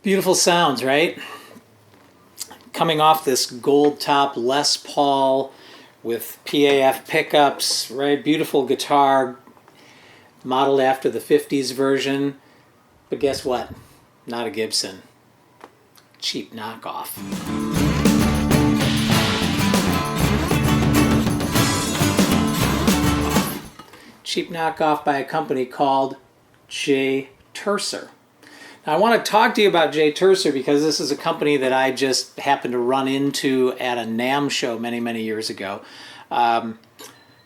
Beautiful sounds, right? Coming off this Goldtop Les Paul with PAF pickups, right? Beautiful guitar, modeled after the 50s version. But guess what? Not a Gibson. Cheap knockoff. Cheap knockoff by a company called Jay Turser. Now, I want to talk to you about Jay Turser because this is a company that I just happened to run into at a NAMM show many, many years ago. A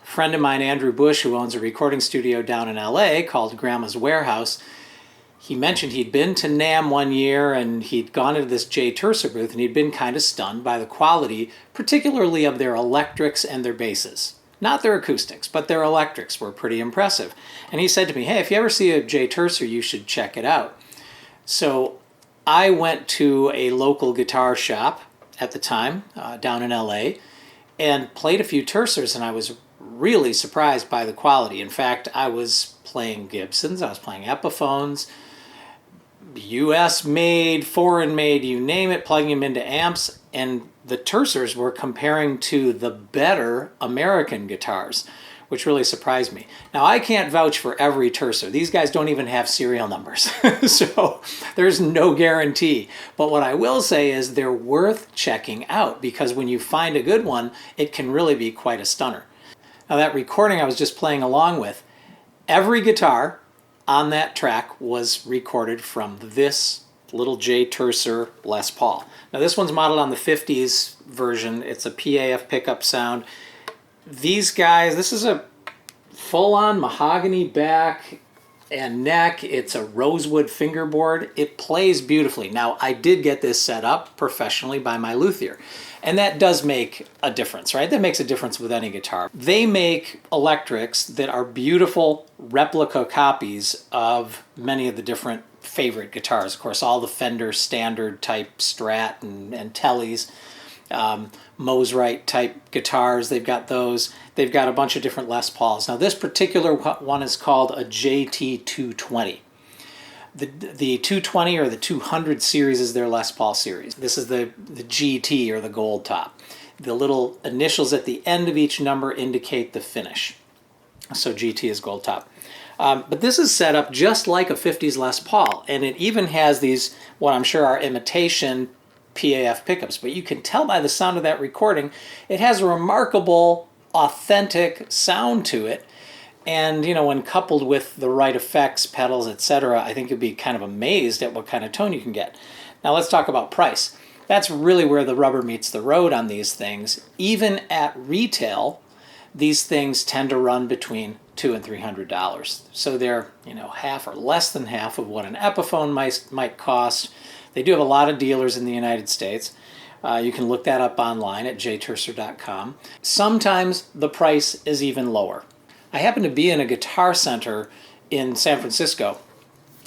friend of mine, Andrew Bush, who owns a recording studio down in LA called Grandma's Warehouse, he mentioned he'd been to NAMM one year and he'd gone into this Jay Turser booth and he'd been kind of stunned by the quality, particularly of their electrics and their basses. Not their acoustics, but their electrics were pretty impressive. And he said to me, hey, if you ever see a Jay Turser, you should check it out. So I went to a local guitar shop at the time down in LA and played a few Tursers, and I was really surprised by the quality. In fact, I was playing Gibsons, I was playing Epiphones, US made, foreign made, you name it, plugging them into amps, and the Tursers were comparing to the better American guitars, which really surprised me. Now, I can't vouch for every Turser. These guys don't even have serial numbers, so there's no guarantee. But what I will say is they're worth checking out because when you find a good one, it can really be quite a stunner. Now, that recording I was just playing along with, every guitar on that track was recorded from this little Jay Turser Les Paul. Now, this one's modeled on the 50s version. It's a PAF pickup sound. These guys, this is a full-on mahogany back and neck. It's a rosewood fingerboard. It plays beautifully. Now, I did get this set up professionally by my luthier, and that does make a difference, right? That makes a difference with any guitar. They make electrics that are beautiful replica copies of many of the different favorite guitars. Of course, all the Fender standard type Strat and Tellys. Mosrite type guitars, they've got those. They've got a bunch of different Les Pauls. Now, this particular one is called a JT-220. The 220 or the 200 series is their Les Paul series. This is the GT or the Goldtop. The little initials at the end of each number indicate the finish. So GT is Goldtop. But this is set up just like a 50s Les Paul, and it even has these, what I'm sure are imitation PAF pickups, but you can tell by the sound of that recording, it has a remarkable, authentic sound to it. And, you know, when coupled with the right effects, pedals, etc., I think you'll be kind of amazed at what kind of tone you can get. Now, let's talk about price. That's really where the rubber meets the road on these things. Even at retail, these things tend to run between $200 and $300. So they're, you know, half or less than half of what an Epiphone might cost. They do have a lot of dealers in the United States. You can look that up online at jturser.com. Sometimes the price is even lower. I happened to be in a guitar center in San Francisco.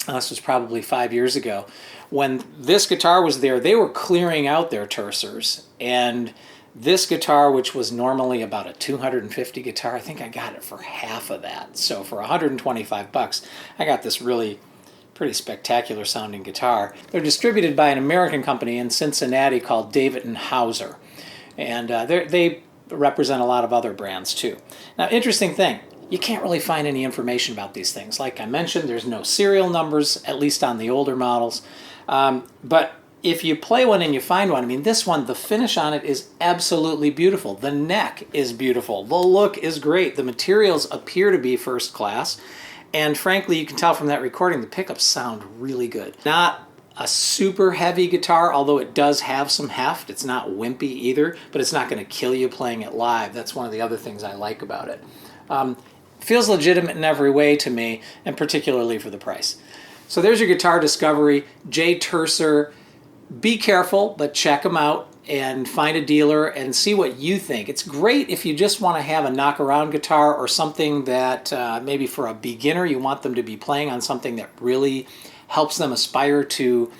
This was probably 5 years ago. When this guitar was there, they were clearing out their Tursers. And this guitar, which was normally about a $250 guitar, I think I got it for half of that. So for $125, I got this really pretty spectacular sounding guitar. They're distributed by an American company in Cincinnati called David & Hauser, and they represent a lot of other brands too. Now, interesting thing, you can't really find any information about these things. Like I mentioned, there's no serial numbers, at least on the older models, but if you play one and you find one, I mean, this one, the finish on it is absolutely beautiful. The neck is beautiful. The look is great. The materials appear to be first class. And frankly, you can tell from that recording, the pickups sound really good. Not a super heavy guitar, although it does have some heft. It's not wimpy either, but it's not going to kill you playing it live. That's one of the other things I like about it. Feels legitimate in every way to me, and particularly for the price. So there's your guitar discovery. Jay Turser. Be careful, but check them out and find a dealer and see what you think. It's great if you just want to have a knock-around guitar or something that maybe for a beginner you want them to be playing on something that really helps them aspire to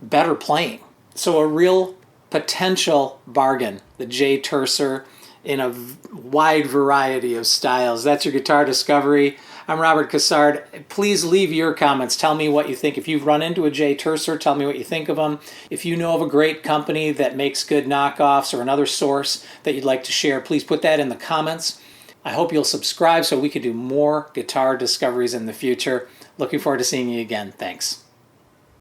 better playing. So a real potential bargain, the Jay Turser, in a wide variety of styles. That's your guitar discovery. I'm Robert Cassard. Please leave your comments. Tell me what you think. If you've run into a Jay Turser, tell me what you think of them. If you know of a great company that makes good knockoffs or another source that you'd like to share, please put that in the comments. I hope you'll subscribe so we can do more guitar discoveries in the future. Looking forward to seeing you again. Thanks.